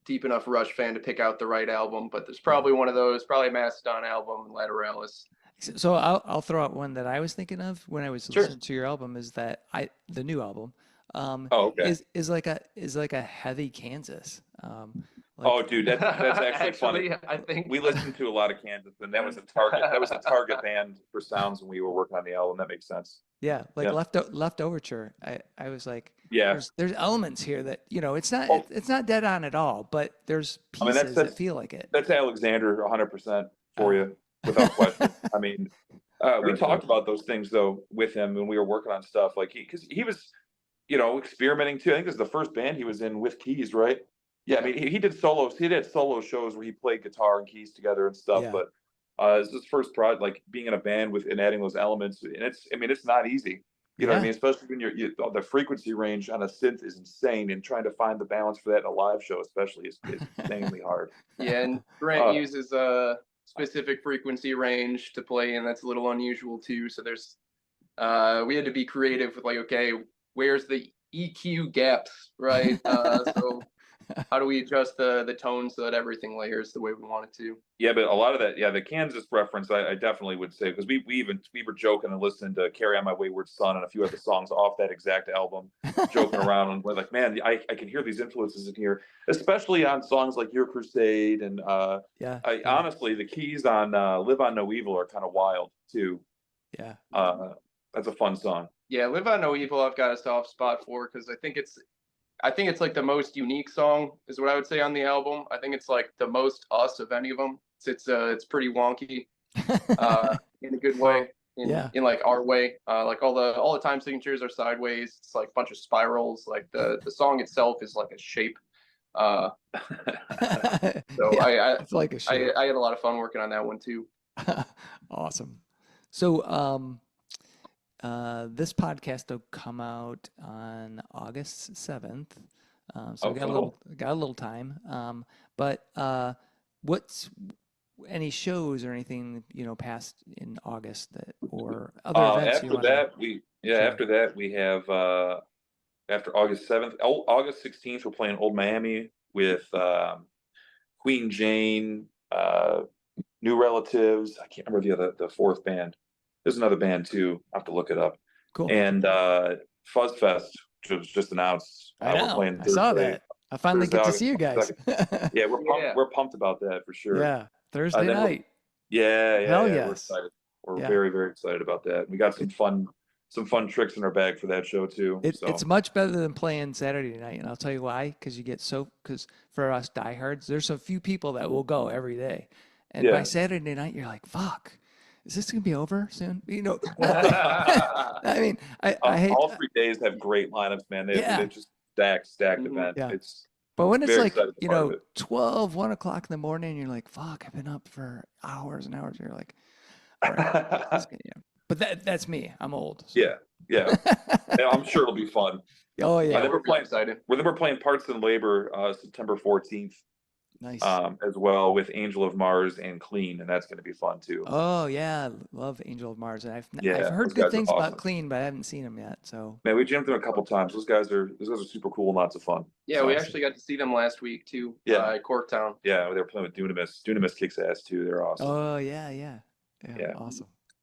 deep enough Rush fan to pick out the right album, but there's probably one of those, probably Mastodon album, Lateralis. So I'll throw out one that I was thinking of when I was listening to your album, is that the new album is like a heavy Kansas. Dude, that's actually funny. I think we listened to a lot of Kansas, and that was a target band for sounds when we were working on the album. That makes sense. Yeah, Left Overture. I was like, there's elements here that it's not dead on at all, but there's pieces that feel like it. That's Alexander 100% for you, without question. I mean, we talked about those things though with him when we were working on stuff, like because he was, experimenting too. I think this is the first band he was in with keys, right? Yeah, I mean, he did solos. He did solo shows where he played guitar and keys together and stuff. Yeah. But it's his first project, like being in a band and adding those elements. And it's not easy. You know what I mean? Especially when the frequency range on a synth is insane, and trying to find the balance for that in a live show, especially, is insanely hard. Yeah, and Grant uses a specific frequency range to play, and that's a little unusual too. So there's, we had to be creative with like, okay, where's the EQ gaps, right? So how do we adjust the tone so that everything layers the way we want it to? Yeah, but a lot of that, the Kansas reference, I definitely would say, because we were joking and listening to "Carry On My Wayward Son" and a few other songs off that exact album, joking around, and we're like, man, I can hear these influences in here, especially on songs like "Your Crusade," and Yeah. honestly, the keys on "Live on No Evil" are kind of wild too. Yeah. That's a fun song. Yeah, "Live on No Evil" I've got a soft spot for because I think it's like the most unique song is what I would say on the album. I think it's like the most us of any of them. It's pretty wonky, in a good way, in like our way. Like all the time signatures are sideways. It's like a bunch of spirals. Like the song itself is like a shape. So it's like a shape. I had a lot of fun working on that one too. Awesome. So this podcast will come out on August 7th. So we got a little time. But what's any shows or anything, past in August or other events you want to share? After that we have after August 7th, August 16th, we're playing Old Miami with Queen Jane, New Relatives. I can't remember the fourth band. There's another band too. I have to look it up. Cool. And Fuzz Fest, which was just announced. I know. We're playing I saw that. I finally get to see you guys. Yeah, we're pumped about that for sure. Yeah, Thursday night. Hell yes. We're excited. We're very, very excited about that. We got some fun tricks in our bag for that show too. It's much better than playing Saturday night, and I'll tell you why. Because for us diehards, there's a few people that will go every day, and by Saturday night, you're like, "Fuck, is this gonna be over soon?" I mean, I hate all 3 days have great lineups, man. They just stacked event. Yeah. It's but when it's like 12, 1 o'clock in the morning, and you're like, "Fuck, I've been up for hours and hours." You're like, all right, but that's me. I'm old. So. Yeah. I'm sure it'll be fun. Oh yeah. We're excited. We're playing Parts and Labor September 14th. Nice. As well with Angel of Mars and Clean, and that's going to be fun too. Oh yeah, love Angel of Mars, and I've heard good things about Clean, but I haven't seen them yet. So man, we jammed them a couple times. Those guys are super cool and lots of fun. Yeah, we actually got to see them last week too. At Corktown. Yeah, they were playing with Dunamis. Dunamis kicks ass too. They're awesome. Oh yeah.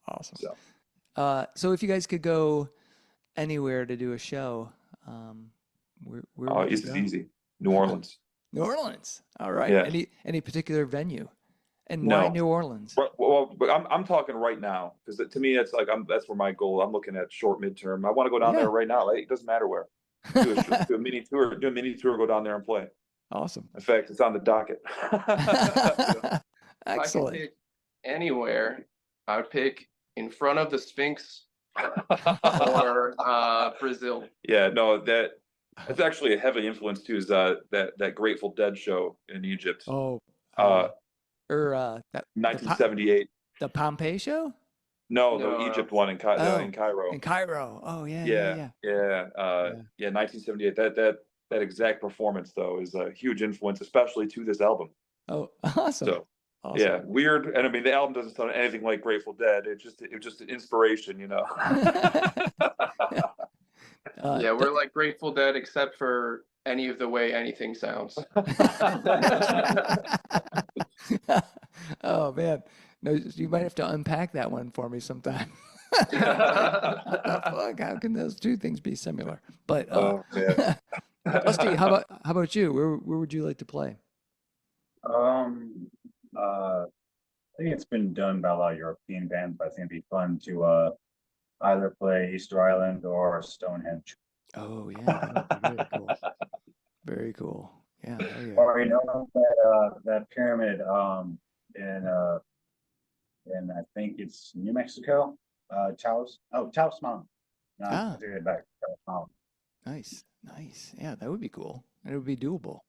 Awesome. So if you guys could go anywhere to do a show, where East is easy. New Orleans. New Orleans. All right. Yeah. Any particular venue? And why New Orleans? Well, but I'm talking right now because to me that's like that's where my goal. I'm looking at short midterm. I want to go down there right now. It doesn't matter where. Do a mini tour. Go down there and play. Awesome. In fact, it's on the docket. Excellent. If I could pick anywhere, I would pick in front of the Sphinx or Brazil. Yeah, no, that's actually a heavy influence too. Is that Grateful Dead show in Egypt? Oh, 1978. The Pompeii show? No, the Egypt one in Cairo. In Cairo. Oh yeah. Yeah. 1978. That exact performance though is a huge influence, especially to this album. Oh, awesome. So. Awesome. Yeah, weird, and I mean the album doesn't sound anything like Grateful Dead. It was just an inspiration, We're like Grateful Dead, except for any of the way anything sounds. Oh man, no, you might have to unpack that one for me sometime. Fuck, how can those two things be similar? But Rusty, how about you? Where would you like to play? I think it's been done by a lot of European bands, but I think it'd be fun to either play Easter Island or Stonehenge. Oh yeah, very cool. Very cool. Yeah. Or that pyramid in I think it's New Mexico, Taos Mountain. No, back Taos Mountain. Nice. Yeah, that would be cool. It would be doable.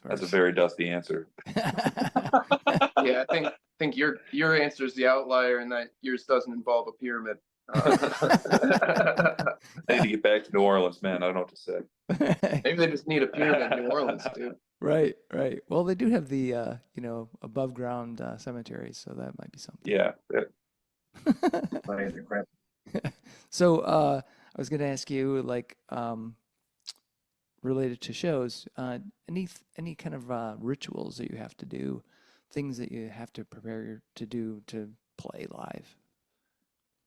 That's a very dusty answer. Yeah, I think your answer is the outlier, and that yours doesn't involve a pyramid. I need to get back to New Orleans, man. I don't know what to say. Maybe they just need a pyramid in New Orleans, dude. Right. Well, they do have the above ground cemeteries, so that might be something. Yeah. So I was gonna ask you, like, related to shows, any kind of rituals that you have to do, things that you have to prepare to do to play live?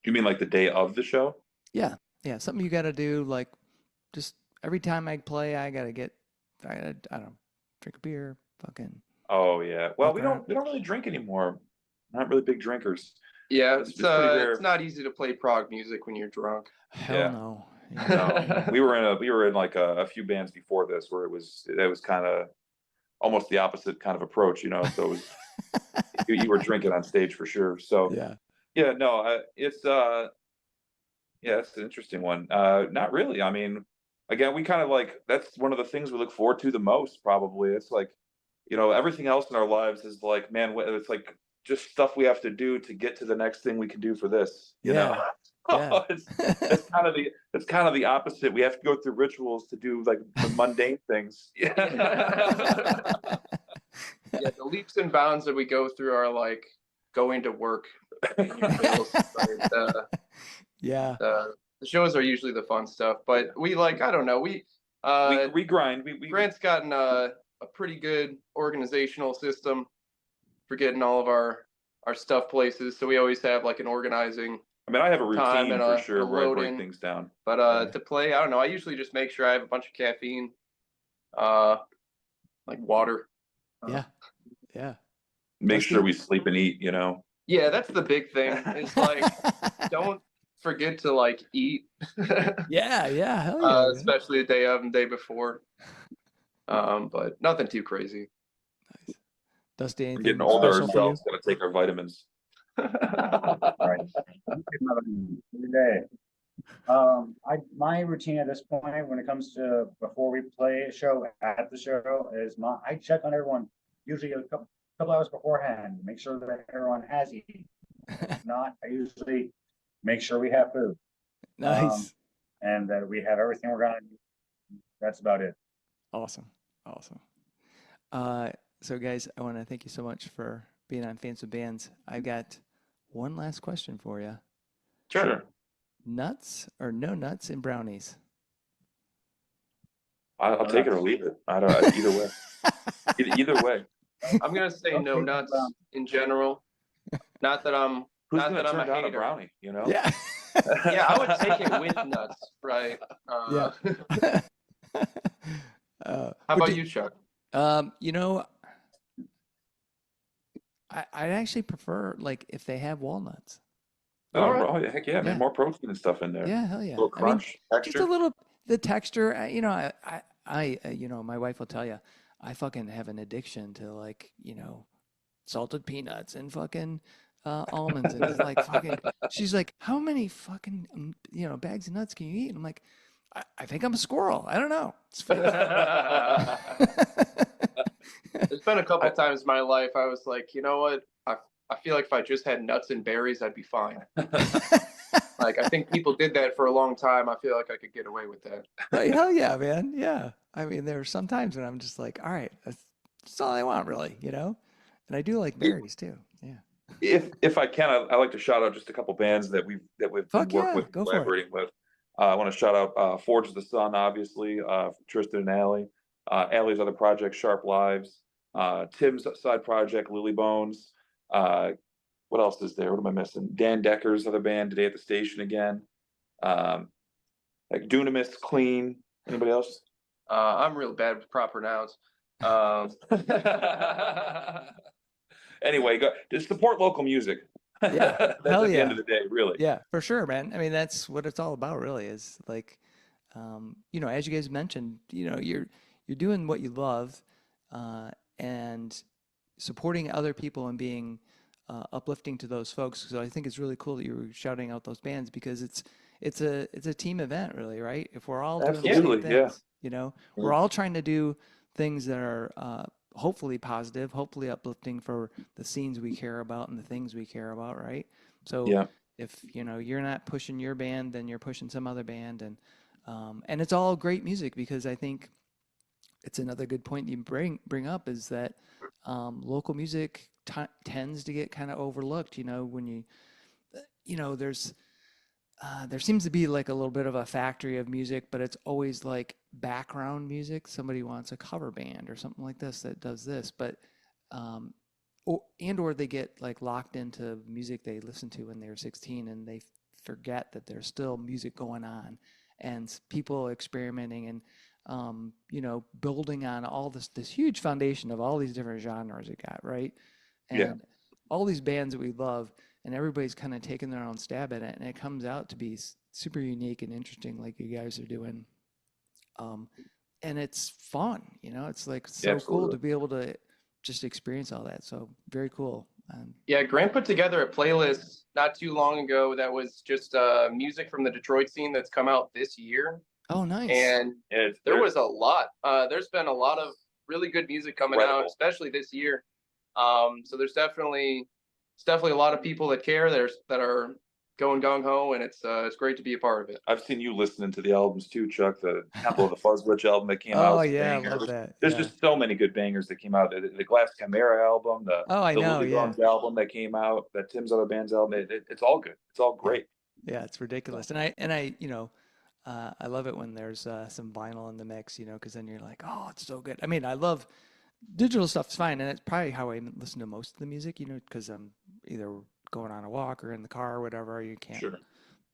Do you mean like the day of the show? Yeah, yeah, something you got to do. Like just every time I play, I don't know, drink a beer, fucking Oh yeah. Well, walk we around. don't really drink anymore. Not really big drinkers. Yeah, It's pretty rare. it's not easy to play prog music when you're drunk. Hell Yeah. no. Yeah. No, we were in like a few bands before this where it was kind of almost the opposite kind of approach, you know. So it was you were drinking on stage for sure. So Yeah. yeah, no, it's yeah, it's an interesting one. Not really. I mean, again, we kind of like that's one of the things we look forward to the most. Probably, it's like, you know, everything else in our lives is like, man, it's like just stuff we have to do to get to the next thing we can do for this. You know, Yeah. it's kind of the opposite. We have to go through rituals to do like the mundane things. Yeah. Yeah, the leaps and bounds that we go through are like going to work. Yeah. The shows are usually the fun stuff, but we like, I don't know, we grind. Grant's gotten a pretty good organizational system for getting all of our stuff places, so we always have like an organizing. I mean, I have a time routine and for a sure where I load break in. things down. But Yeah. to play, I don't know, I usually just make sure I have a bunch of caffeine, like water. Yeah. Yeah. Make sure we sleep and eat, you know. Yeah, that's the big thing. It's like don't forget to like eat. Yeah, yeah, hell yeah. Man. Especially the day of and day before. But nothing too crazy. Nice. Dusty, We're anything getting older special for you? ourselves, gotta take our vitamins. Right. Every day. My routine at this point, when it comes to before we play a show at the show, is I check on everyone usually a couple hours beforehand, make sure that everyone has eaten. If not, I usually make sure we have food. Nice. And that we have everything we're gonna need. That's about it. Awesome. So guys, I want to thank you so much for being on Fans with Bands. I've got one last question for you. Sure. Nuts or no nuts in brownies? I'll take it or leave it. I don't either way. Either way. I'm gonna say no nuts in general. Not that I'm Who's not gonna that I'm turn a down a hater. brownie, you know? Yeah. Yeah, I would take it with nuts, right? Yeah. How about you, Chuck? You know, I'd actually prefer like if they have walnuts. Oh, All right. oh, heck yeah, man. Yeah. More protein and stuff in there. Yeah, hell yeah. A little crunch, just texture. a little the texture. You know, you know, my wife will tell you, I fucking have an addiction to like, you know, salted peanuts and fucking almonds, and it's like fucking. She's like, how many fucking you know bags of nuts can you eat? And I'm like, I think I'm a squirrel. I don't know. It's There's been a couple times in my life I was like, you know what? I feel like if I just had nuts and berries, I'd be fine. Like I think people did that for a long time. I feel like I could get away with that. Like, hell yeah, man. Yeah. I mean, there are some times when I'm just like, all right, that's all I want, really, you know? And I do like berries too. Yeah. If I can, I like to shout out just a couple bands that we've Fuck worked yeah, with, go for it. collaborating with. I want to shout out Forge of the Sun, obviously, Tristan and Allie, Allie's other project, Sharp Lives, Tim's side project, Lily Bones. What else is there? What am I missing? Dan Decker's other band, Today at the Station again. Like Dunamis, Clean. Anybody else? I'm real bad with proper nouns. Anyway, just support local music. Yeah, That's hell at the yeah. end of the day, really. Yeah, for sure, man. I mean, that's what it's all about, really, is like, you know, as you guys mentioned, you know, you're doing what you love, and supporting other people and being uplifting to those folks. So I think it's really cool that you were shouting out those bands because it's a team event, really, right? If we're all doing the same Absolutely, yeah. things, you know, we're all trying to do things that are hopefully positive, hopefully uplifting for the scenes we care about and the things we care about, right? So Yeah. if you know you're not pushing your band, then you're pushing some other band, and it's all great music because I think it's another good point you bring up is that local music tends to get kind of overlooked. You know, when you know there's there seems to be like a little bit of a factory of music, but it's always like background music. Somebody wants a cover band or something like this that does this, but or they get like locked into music they listened to when they were 16 and they forget that there's still music going on and people experimenting and building on all this huge foundation of all these different genres we got, right? And all these bands that we love, and everybody's kind of taking their own stab at it, and it comes out to be super unique and interesting, like you guys are doing. And it's fun, it's like so cool to be able to just experience all that. So very cool. Yeah, Grant put together a playlist not too long ago that was just music from the Detroit scene that's come out this year. Oh, nice. And there was a lot. There's been a lot of really good music coming out, especially this year. So there's definitely a lot of people that care that are going gung ho, and it's great to be a part of it. I've seen you listening to the albums too, Chuck. The Temple of the Fuzz Witch album that came out. Oh yeah, I love that. There's just so many good bangers that came out. The Glass Chimera album, the Lucid album that came out, that Tim's other band's album. It's all good. It's all great. Yeah, it's ridiculous. And I I love it when there's some vinyl in the mix, because then you're like, oh, it's so good. I mean, I love digital stuff's fine, and it's probably how I listen to most of the music, because I'm either going on a walk or in the car or whatever. You can't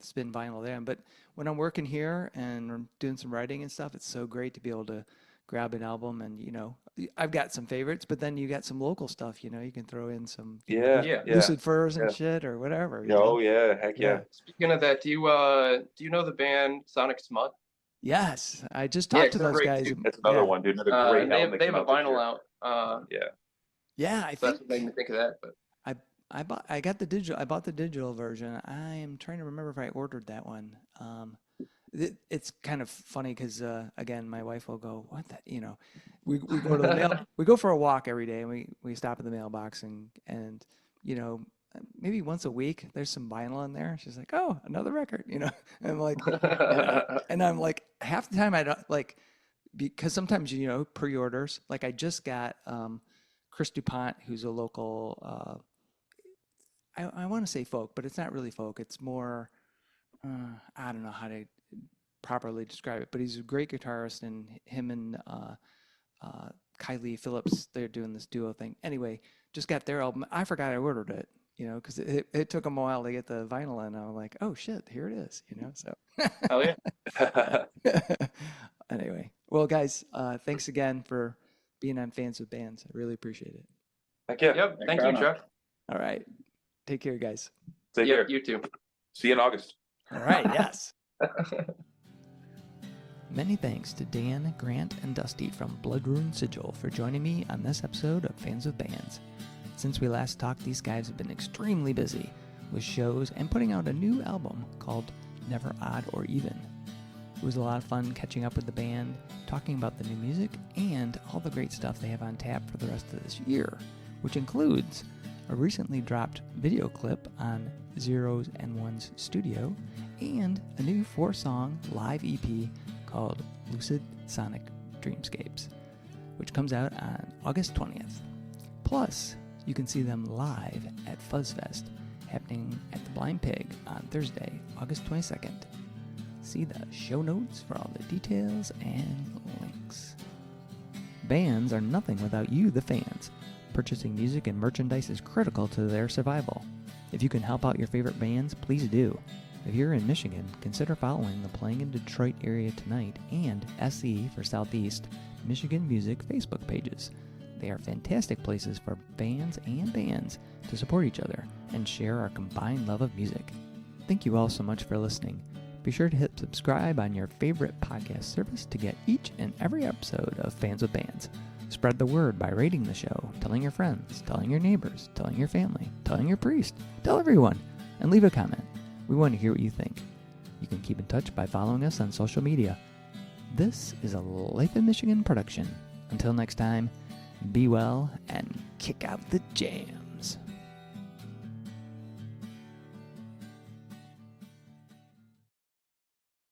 spin vinyl there. But when I'm working here and I'm doing some writing and stuff, it's so great to be able to grab an album and, I've got some favorites, but then you got some local stuff, you can throw in some Lucid Furs and shit or whatever. Oh yeah, heck yeah. Speaking of that, do you know the band Sonic Smut? Yes, I just talked to those guys. That's another one, dude. Another great album. They have a vinyl out. I think that's what made me think of that. But I bought the digital version. I am trying to remember if I ordered that one. It's kind of funny because again, my wife will go, "What that?" We go to the mail. We go for a walk every day, and we stop at the mailbox and maybe once a week there's some vinyl in there. She's like, "Oh, another record," And I'm like, and I'm like, half the time I don't like because sometimes pre-orders. Like I just got Chris DuPont, who's a local. I want to say folk, but it's not really folk. It's more, I don't know how to properly describe it, but he's a great guitarist, and him and Kylie Phillips, they're doing this duo thing. Anyway, just got their album. I forgot I ordered it, because it took them a while to get the vinyl in. I was like, oh shit, here it is, so. Oh yeah. Anyway, well guys, thanks again for being on Fans with Bands. I really appreciate it. Heck yeah. Yep. Thank you, Chuck. All right. Take care, guys. Take care. You too. See you in August. All right. Yes. Many thanks to Dan, Grant, and Dusty from Blood Rune Sigil for joining me on this episode of Fans with Bands. Since we last talked, these guys have been extremely busy with shows and putting out a new album called Never Odd or Even. It was a lot of fun catching up with the band, talking about the new music, and all the great stuff they have on tap for the rest of this year, which includes a recently dropped video clip on Zeros and Ones Studio, and a new 4-song live EP called Lucid Sonic Dreamscapes, which comes out on August 20th. Plus, you can see them live at Fuzz Fest, happening at the Blind Pig on Thursday, August 22nd. See the show notes for all the details and links. Bands are nothing without you, the fans. Purchasing music and merchandise is critical to their survival. If you can help out your favorite bands, please do. If you're in Michigan, consider following the Playing in Detroit Area Tonight and SE for Southeast Michigan Music Facebook pages. They are fantastic places for fans and bands to support each other and share our combined love of music. Thank you all so much for listening. Be sure to hit subscribe on your favorite podcast service to get each and every episode of Fans with Bands. Spread the word by rating the show, telling your friends, telling your neighbors, telling your family, telling your priest, tell everyone, and leave a comment. We want to hear what you think. You can keep in touch by following us on social media. This is a Life in Michigan production. Until next time, be well and kick out the jam.